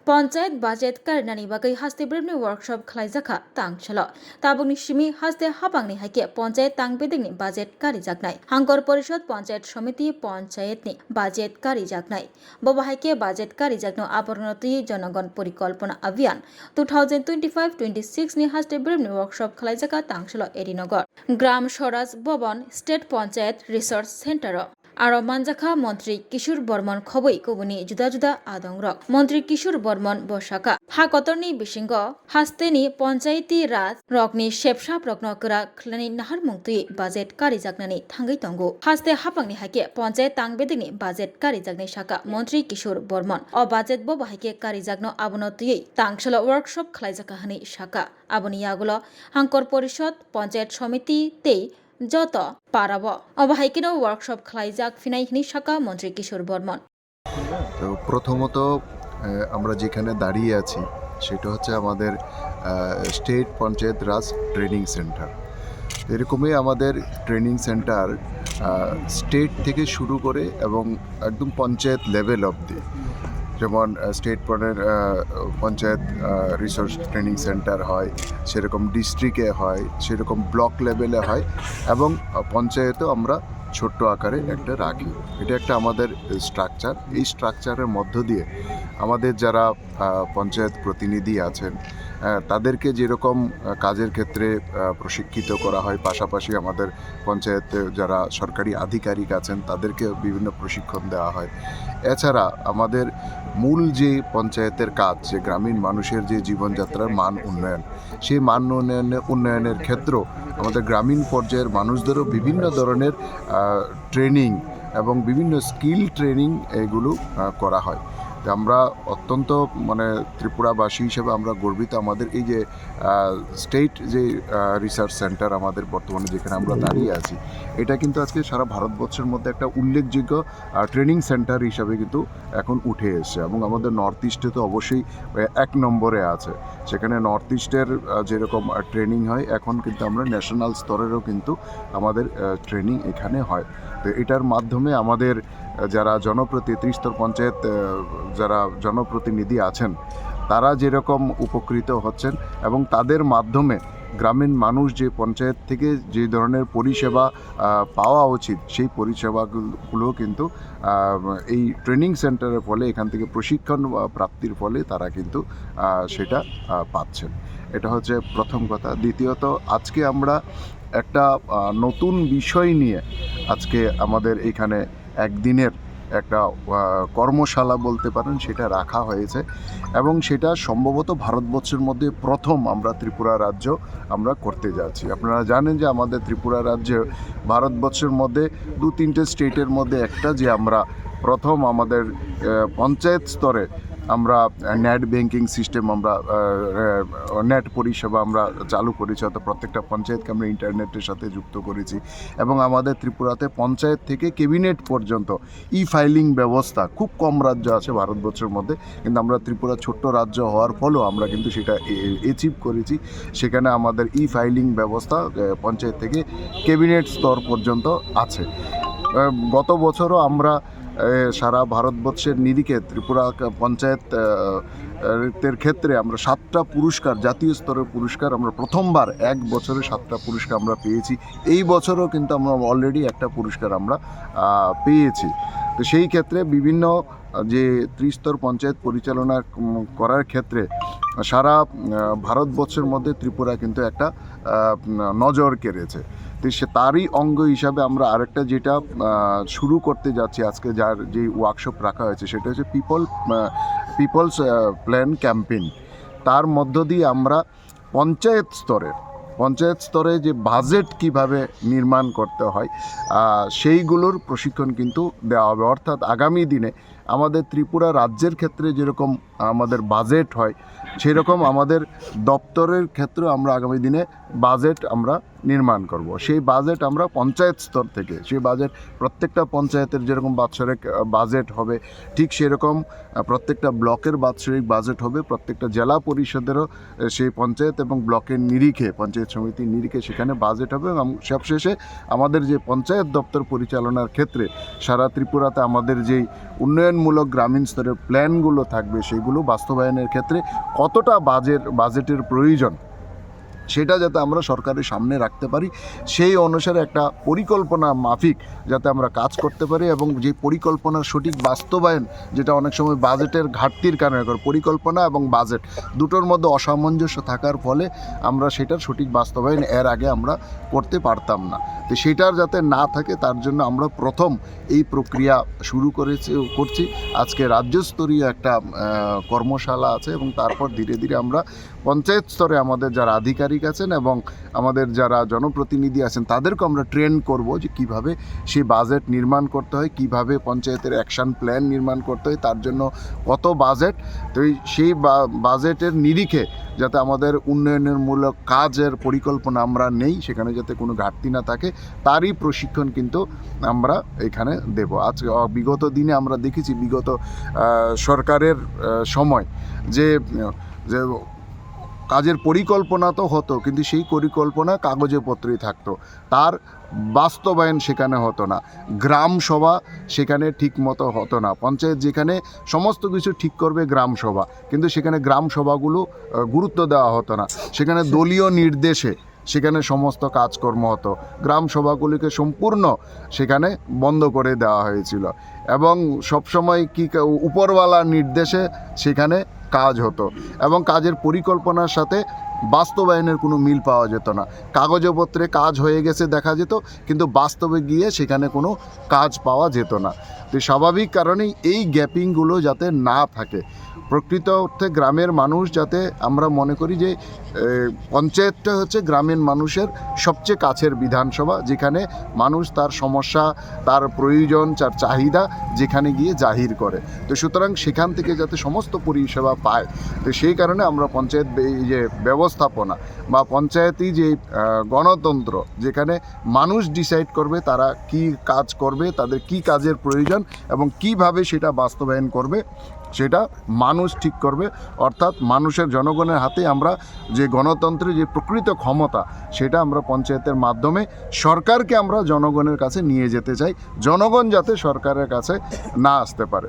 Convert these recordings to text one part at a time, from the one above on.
Panchayat budget কারনানি বাগै হাস্ते ब्रेबनि वर्कशॉप खालायजाखा तांगसल ताबुकनि सिमी हास्ते हाबांनि हाइके पञ्चायत तांगबेदेंनि बाजेट कारिजागनाय हांगर परिषद पञ्चायत समिति पञ्चायतनि बाजेट कारिजागनाय बबा हाइके बाजेट कारिजागनो आबरनति जनगण परिकल्पना अभियान 2025-26 नि हास्ते ब्रेबनि वर्कशॉप खालायजाखा तांगसल एरिनगर ग्राम स्वराज भवन स्टेट पञ्चायत रिसर्च सेंटर आरो मानजाखा मंत्री किशोर बर्मन खबै कुबुनि जुदा जुदा आदंरक मंत्री किशोर बर्मन बसाका हाकतरनि बिसिंग हास्तेनि पञ्चायती राज रकनि शेपसाप रकनो गोरा खलानि नाहार मुंतुय बाजेट कारिजागनानि थांगै तंगु हास्ते हापांनि हाइके पञ्चायत तांगबेदेंनि बाजेट कारिजागनाय साका मंत्री किशोर बर्मन अ बाजेट बो हाइके कारिजागनो आबनतुयै तांगसल वर्कशॉप खालायजाका हनि साका आबनि यागुलो हांकर परिषद पञ्चायत समिति तेई যত পারাব অবহাইকিনো ওয়ার্কশপ খালাইজাক ফিনাই হিনি শাকা মন্ত্রী কিশোর বর্মন। তো প্রথমত আমরা যেখানে দাঁড়িয়ে আছি সেটা হচ্ছে আমাদের স্টেট পঞ্চায়েত রাজ ট্রেনিং সেন্টার। এরকমই আমাদের ট্রেনিং সেন্টার স্টেট থেকে শুরু করে এবং একদম পঞ্চায়েত লেভেল অবধি, যেমন state panchayat resource training centre হয়, সেরকম ডিস্ট্রিক্টে হয়, সেরকম ব্লক লেভেলে হয় এবং পঞ্চায়েতেও আমরা ছোট্ট আকারে একটা রাখি। এটা একটা আমাদের স্ট্রাকচার। এই স্ট্রাকচারের মধ্য দিয়ে আমাদের যারা পঞ্চায়েত প্রতিনিধি আছেন তাদেরকে যেরকম কাজের ক্ষেত্রে প্রশিক্ষিত করা হয়, পাশাপাশি আমাদের পঞ্চায়েতে যারা সরকারি আধিকারিক আছেন তাদেরকে বিভিন্ন প্রশিক্ষণ দেওয়া হয়। এছাড়া আমাদের মূল যে পঞ্চায়েতের কাজ, যে গ্রামীণ মানুষের যে জীবনযাত্রার মান উন্নয়ন, সেই মান উন্নয়নের ক্ষেত্রেও আমাদের গ্রামীণ পর্যায়ের মানুষদেরও বিভিন্ন ধরনের ট্রেনিং এবং বিভিন্ন স্কিল ট্রেনিং এগুলো করা হয়। আমরা অত্যন্ত ত্রিপুরাবাসী হিসেবে আমরা গর্বিত। আমাদের এই যে স্টেট যে রিসার্চ সেন্টার আমাদের বর্তমানে যেখানে আমরা দাঁড়িয়ে আছি, এটা কিন্তু আজকে সারা ভারতবর্ষের মধ্যে একটা উল্লেখযোগ্য ট্রেনিং সেন্টার হিসাবে কিন্তু এখন উঠে এসছে এবং আমাদের নর্থ ইস্টে তো অবশ্যই 1 নম্বরে আছে। সেখানে নর্থ ইস্টের যেরকম ট্রেনিং হয়, এখন কিন্তু আমরা ন্যাশনাল স্তরেরও কিন্তু আমাদের ট্রেনিং এখানে হয়। তো এটার মাধ্যমে আমাদের যারা ত্রিস্তর পঞ্চায়েত যারা জনপ্রতিনিধি আছেন তারা যেরকম উপকৃত হচ্ছেন এবং তাদের মাধ্যমে গ্রামীণ মানুষ যে পঞ্চায়েত থেকে যে ধরনের পরিষেবা পাওয়া উচিত সেই পরিষেবাগুলো কিন্তু এই ট্রেনিং সেন্টারের ফলে, এখান থেকে প্রশিক্ষণ প্রাপ্তির ফলে তারা কিন্তু সেটা পাচ্ছেন। এটা হচ্ছে প্রথম কথা। দ্বিতীয়ত, আজকে আমরা একটা নতুন বিষয় নিয়ে আজকে আমাদের এখানে একদিনের একটা কর্মশালা বলতে পারেন সেটা রাখা হয়েছে এবং সেটা সম্ভবত ভারতবর্ষের মধ্যে প্রথম আমরা ত্রিপুরা রাজ্য আমরা করতে যাচ্ছি। আপনারা জানেন যে আমাদের ত্রিপুরা রাজ্য ভারতবর্ষের মধ্যে 2-3টে স্টেটের মধ্যে একটা, যে আমরা প্রথম আমাদের পঞ্চায়েত স্তরে আমরা নেট ব্যাংকিং সিস্টেম, আমরা নেট পরিষেবা আমরা চালু করেছি, অর্থাৎ প্রত্যেকটা পঞ্চায়েতকে আমরা ইন্টারনেটের সাথে যুক্ত করেছি এবং আমাদের ত্রিপুরাতে পঞ্চায়েত থেকে ক্যাবিনেট পর্যন্ত ফাইলিং ব্যবস্থা খুব কম রাজ্য আছে ভারতবর্ষের মধ্যে, কিন্তু আমরা ত্রিপুরা ছোট্ট রাজ্য হওয়ার ফলেও আমরা কিন্তু সেটা অ্যাচিভ করেছি। সেখানে আমাদের ফাইলিং ব্যবস্থা পঞ্চায়েত থেকে ক্যাবিনেট স্তর পর্যন্ত আছে। গত বছরও আমরা সারা ভারতবর্ষের নিরিখে ত্রিপুরা পঞ্চায়েতের ক্ষেত্রে আমরা 7টা পুরস্কার, জাতীয় স্তরের পুরস্কার, আমরা প্রথমবার এক বছরে 7টা পুরস্কার আমরা পেয়েছি। এই বছরও কিন্তু আমরা অলরেডি একটা পুরস্কার আমরা পেয়েছি। তো সেই ক্ষেত্রে বিভিন্ন যে ত্রিস্তর পঞ্চায়েত পরিচালনা করার ক্ষেত্রে সারা ভারতবর্ষের মধ্যে ত্রিপুরা কিন্তু একটা নজর কেড়েছে। তো তারই অঙ্গ হিসাবে আমরা আরেকটা যেটা শুরু করতে যাচ্ছি আজকে, যার যে ওয়ার্কশপ রাখা হয়েছে সেটা হচ্ছে পিপলস প্ল্যান ক্যাম্পেইন। তার মধ্য দিয়ে আমরা পঞ্চায়েত স্তরে যে বাজেট কিভাবে নির্মাণ করতে হয় সেইগুলোর প্রশিক্ষণ কিন্তু দেওয়া হবে। অর্থাৎ আগামী দিনে আমাদের ত্রিপুরা রাজ্যের ক্ষেত্রে যেরকম আমাদের বাজেট হয়, সেরকম আমাদের দপ্তরের ক্ষেত্রেও আমরা আগামী দিনে বাজেট আমরা নির্মাণ করব। সেই বাজেট আমরা পঞ্চায়েত স্তর থেকে, সেই বাজেট প্রত্যেকটা পঞ্চায়েতের যেরকম বাৎসরিক বাজেট হবে, ঠিক সেরকম প্রত্যেকটা ব্লকের বাৎসরিক বাজেট হবে, প্রত্যেকটা জেলা পরিষদেরও সেই পঞ্চায়েত এবং ব্লকের নিরিখে, পঞ্চায়েত সমিতির নিরিখে সেখানে বাজেট হবে। এবং সবশেষে আমাদের যে পঞ্চায়েত দপ্তর পরিচালনার ক্ষেত্রে সারা ত্রিপুরাতে আমাদের যেই উন্নয়নমূলক গ্রামীণ স্তরের প্ল্যানগুলো থাকবে, সেগুলো বাস্তবায়নের ক্ষেত্রে কতটা বাজেটের প্রয়োজন সেটা যাতে আমরা সরকারের সামনে রাখতে পারি, সেই অনুসারে একটা পরিকল্পনা মাফিক যাতে আমরা কাজ করতে পারি। এবং যে পরিকল্পনার সঠিক বাস্তবায়ন, যেটা অনেক সময় বাজেটের ঘাটতির কারণে পরিকল্পনা এবং বাজেট দুটোর মধ্যে অসামঞ্জস্য থাকার ফলে আমরা সেটার সঠিক বাস্তবায়ন এর আগে আমরা করতে পারতাম না। তো সেটার যাতে না থাকে তার জন্য আমরা প্রথম এই প্রক্রিয়া শুরু করছি। আজকে রাজ্যস্তরীয় একটা কর্মশালা আছে এবং তারপর ধীরে ধীরে আমরা পঞ্চায়েত স্তরে আমাদের যারা আধিকারিক আছেন এবং আমাদের যারা জনপ্রতিনিধি আছেন তাদেরকে আমরা ট্রেন করব যে কিভাবে সেই বাজেট নির্মাণ করতে হয়, কিভাবে পঞ্চায়েতের অ্যাকশন প্ল্যান নির্মাণ করতে হয়, তার জন্য কত বাজেট। তো সেই বাজেটের নিরিখে যাতে আমাদের উন্নয়নমূলক কাজের পরিকল্পনা আমরা নেই, সেখানে যাতে কোনো ঘাটতি না থাকে, তারই প্রশিক্ষণ কিন্তু আমরা এখানে দেব। আজ বিগত দিনে আমরা দেখেছি, বিগত সরকারের সময় যে কাজের পরিকল্পনা তো হতো, কিন্তু সেই পরিকল্পনা কাগজে পত্রেই থাকতো, তার বাস্তবায়ন সেখানে হতো না। গ্রাম সভা সেখানে ঠিক মতো হতো না। পঞ্চায়েত যেখানে সমস্ত কিছু ঠিক করবে গ্রাম সভা, কিন্তু সেখানে গ্রাম সভাগুলো গুরুত্ব দেওয়া হতো না। সেখানে দলীয় নির্দেশে সেখানে সমস্ত কাজকর্ম হতো, গ্রাম সভাগুলিকে সম্পূর্ণ সেখানে বন্ধ করে দেওয়া হয়েছিল এবং সবসময় কি উপরওয়ালার নির্দেশে সেখানে কাজ হতো এবং কাজের পরিকল্পনার সাথে বাস্তবায়নের কোনো মিল পাওয়া যেত না। কাগজপত্রে কাজ হয়ে গেছে দেখা যেত, কিন্তু বাস্তবে গিয়ে সেখানে কোনো কাজ পাওয়া যেত না। তো স্বাভাবিক কারণেই এই গ্যাপিংগুলো যাতে না থাকে, প্রকৃত অর্থে গ্রামের মানুষ যাতে, আমরা মনে করি যে পঞ্চায়েতটা হচ্ছে গ্রামের মানুষের সবচেয়ে কাছের বিধানসভা, যেখানে মানুষ তার সমস্যা, তার প্রয়োজন, তার চাহিদা যেখানে গিয়ে জাহির করে। তো সুতরাং সেখান থেকে যাতে সমস্ত পরিষেবা পায়, তো সেই কারণে আমরা পঞ্চায়েত যে ব্যবস্থাপনা বা পঞ্চায়েতই যে গণতন্ত্র, যেখানে মানুষ ডিসাইড করবে তারা কি কাজ করবে, তাদের কি কাজের প্রয়োজন এবং কিভাবে সেটা বাস্তবায়ন করবে, সেটা মানুষ ঠিক করবে। অর্থাৎ মানুষের, জনগণের হাতে আমরা যে গণতন্ত্রের যে প্রকৃত ক্ষমতা, সেটা আমরা পঞ্চায়েতের মাধ্যমে সরকারকে আমরা জনগণের কাছে নিয়ে যেতে চাই, জনগণ যাতে সরকারের কাছে না আসতে পারে।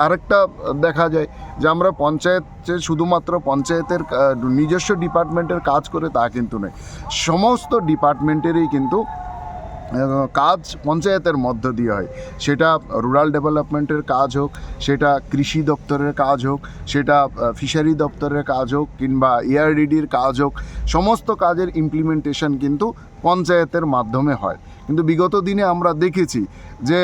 আরেকটা দেখা যায় যে আমরা পঞ্চায়েতে শুধুমাত্র পঞ্চায়েতের নিজস্ব ডিপার্টমেন্টের কাজ করে তা কিন্তু নয়, সমস্ত ডিপার্টমেন্টেরই কিন্তু কাজ পঞ্চায়েতের মধ্য দিয়ে হয়। সেটা রুরাল ডেভেলপমেন্টের কাজ হোক, সেটা কৃষি দপ্তরের কাজ হোক, সেটা ফিশারি দপ্তরের কাজ হোক, কিংবা এআরডিডির কাজ হোক, সমস্ত কাজের ইমপ্লিমেন্টেশন কিন্তু পঞ্চায়েতের মাধ্যমে হয়। কিন্তু বিগত দিনে আমরা দেখেছি যে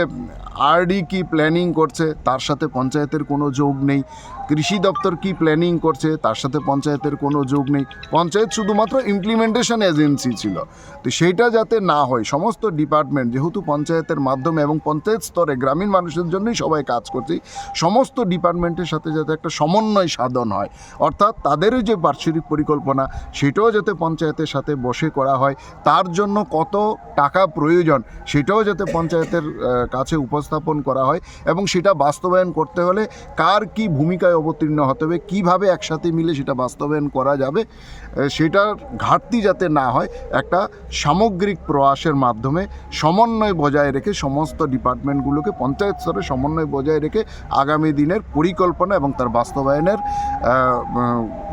আরডি কি প্ল্যানিং করছে তার সাথে পঞ্চায়েতের কোনো যোগ নেই, কৃষি দপ্তর কি প্ল্যানিং করছে তার সাথে পঞ্চায়েতের কোনো যোগ নেই। পঞ্চায়েত শুধুমাত্র ইমপ্লিমেন্টেশন এজেন্সি ছিল। তো সেইটা যাতে না হয়, সমস্ত ডিপার্টমেন্ট যেহেতু পঞ্চায়েতের মাধ্যমে এবং পঞ্চায়েত স্তরে গ্রামীণ মানুষের জন্যই সবাই কাজ করছে, সমস্ত ডিপার্টমেন্টের সাথে যাতে একটা সমন্বয় সাধন হয়, অর্থাৎ তাদেরও যে বার্ষিক পরিকল্পনা সেটাও যাতে পঞ্চায়েতের সাথে বসে করা হয়, তার জন্য কত টাকা প্রয়োজন সেটাও যাতে পঞ্চায়েতের কাছে উপস্থাপন করা হয় এবং সেটা বাস্তবায়ন করতে হলে কার কি ভূমিকায় অবতীর্ণ হতে হবে, কীভাবে একসাথে মিলে সেটা বাস্তবায়ন করা যাবে, সেটার ঘাটতি যাতে না হয়, একটা সামগ্রিক প্রয়াসের মাধ্যমে সমন্বয় বজায় রেখে সমস্ত ডিপার্টমেন্টগুলোকে পঞ্চায়েত স্তরে সমন্বয় বজায় রেখে আগামী দিনের পরিকল্পনা এবং তার বাস্তবায়নের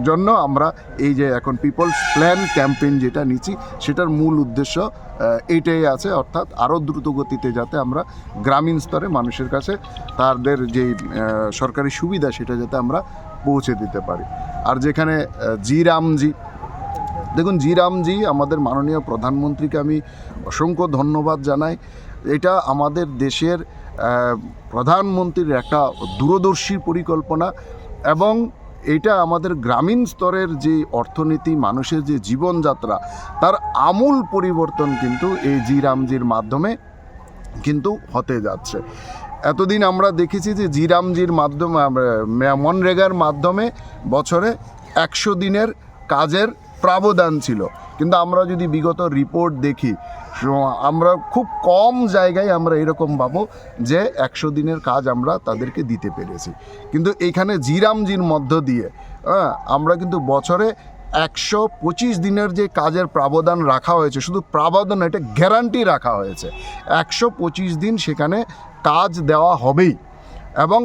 জন্য আমরা এই যে এখন পিপলস প্ল্যান ক্যাম্পেইন যেটা নিচ্ছি, সেটার মূল উদ্দেশ্য এইটাই আছে, অর্থাৎ আরও দ্রুত গতিতে যাতে আমরা গ্রামীণ স্তরে মানুষের কাছে তাদের যেই সরকারি সুবিধা সেটা যাতে আমরা পৌঁছে দিতে পারি। আর যেখানে দেখুন জি আমাদের মাননীয় প্রধানমন্ত্রীকে আমি অসংখ্য ধন্যবাদ জানাই। এটা আমাদের দেশের প্রধানমন্ত্রীর একটা দূরদর্শী পরিকল্পনা এবং এটা আমাদের গ্রামীণ স্তরের যে অর্থনীতি, মানুষের যে জীবনযাত্রা, তার আমূল পরিবর্তন কিন্তু এই জির মাধ্যমে কিন্তু হতে যাচ্ছে। এতদিন আমরা দেখেছি যে জির মাধ্যমে, মনরেগার মাধ্যমে বছরে 100 দিনের কাজের প্রাবধান ছিল, কিন্তু আমরা যদি বিগত রিপোর্ট দেখি আমরা খুব কম জায়গায় আমরা এরকম পাবো যে 100 দিনের কাজ আমরা তাদেরকে দিতে পেরেছি। কিন্তু এইখানে জিরামজির মধ্য দিয়ে আমরা কিন্তু বছরে 125 দিনের যে কাজের প্রাবধান রাখা হয়েছে, শুধু প্রাবধান এটা গ্যারান্টি রাখা হয়েছে 125 দিন সেখানে কাজ দেওয়া হবেই, এবং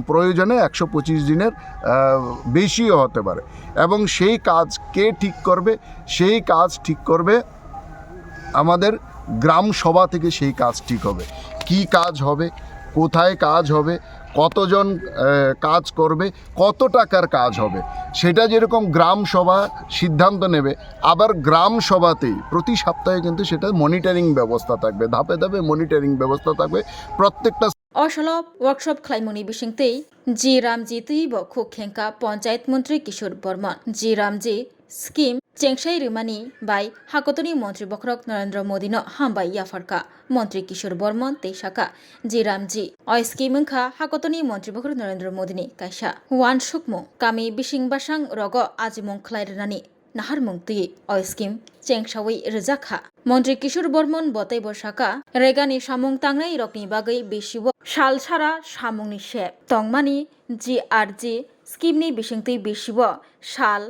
প্রয়োজনে 125 দিনের বেশিও হতে পারে। এবং সেই কাজ কে ঠিক করবে? সেই কাজ ঠিক করবে আমাদের গ্রাম সভা থেকে। সেই কাজ ঠিক হবে, কি কাজ হবে, কোথায় কাজ হবে, কতজন কাজ করবে, কত টাকার কাজ হবে, সেটা যেরকম গ্রাম সভা সিদ্ধান্ত নেবে, আবার গ্রাম সভাতেই প্রতি সপ্তাহে কিন্তু সেটা মনিটরিং ব্যবস্থা থাকবে, ধাপে ধাপে মনিটরিং ব্যবস্থা থাকবে প্রত্যেকটা। অসলব ওয়ার্কশপ খাইমনি বিশিংতেই জি রামজি তুইব খুব খেঙ্কা পঞ্চায়েত মন্ত্রী কিশোর বর্মন জি রামজি স্কিম চেংসাই রিমানি বাই হাকতনি মন্ত্রী বখরক নরেন্দ্র মোদিनो हामबाय याफारका মন্ত্রী কিশোর বর্মন তেইসাকা জি রামজি অ স্কিম ওংখা হাকতনি মন্ত্রী বখরক নরেন্দ্র মোদিনি কাইসা ওয়ান সুকমু কামি বিশিং বাসাং রগ আজিমং খ্লাইরানি নাহারমুং তুই অ স্কিম চেংসাওই রজাখা মন্ত্রী কিশোর বর্মন বতাই বসাকা রেগানি সামুং তাংনাই রকনি বাগै বেশিব সাল সারা সামুংনি শেপ তংমানি জি আর জি স্কিमनि बिसिंतै बेसिब साल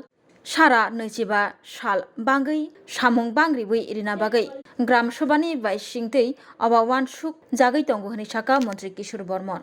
सारा नैजिबा साल बांगै सामुं बांग्रिबै इरिना बागै ग्राम सभानि बाइसिंतै अबा वान सुक जागै तंगु हनि साका मन्त्री किशोर बर्मन।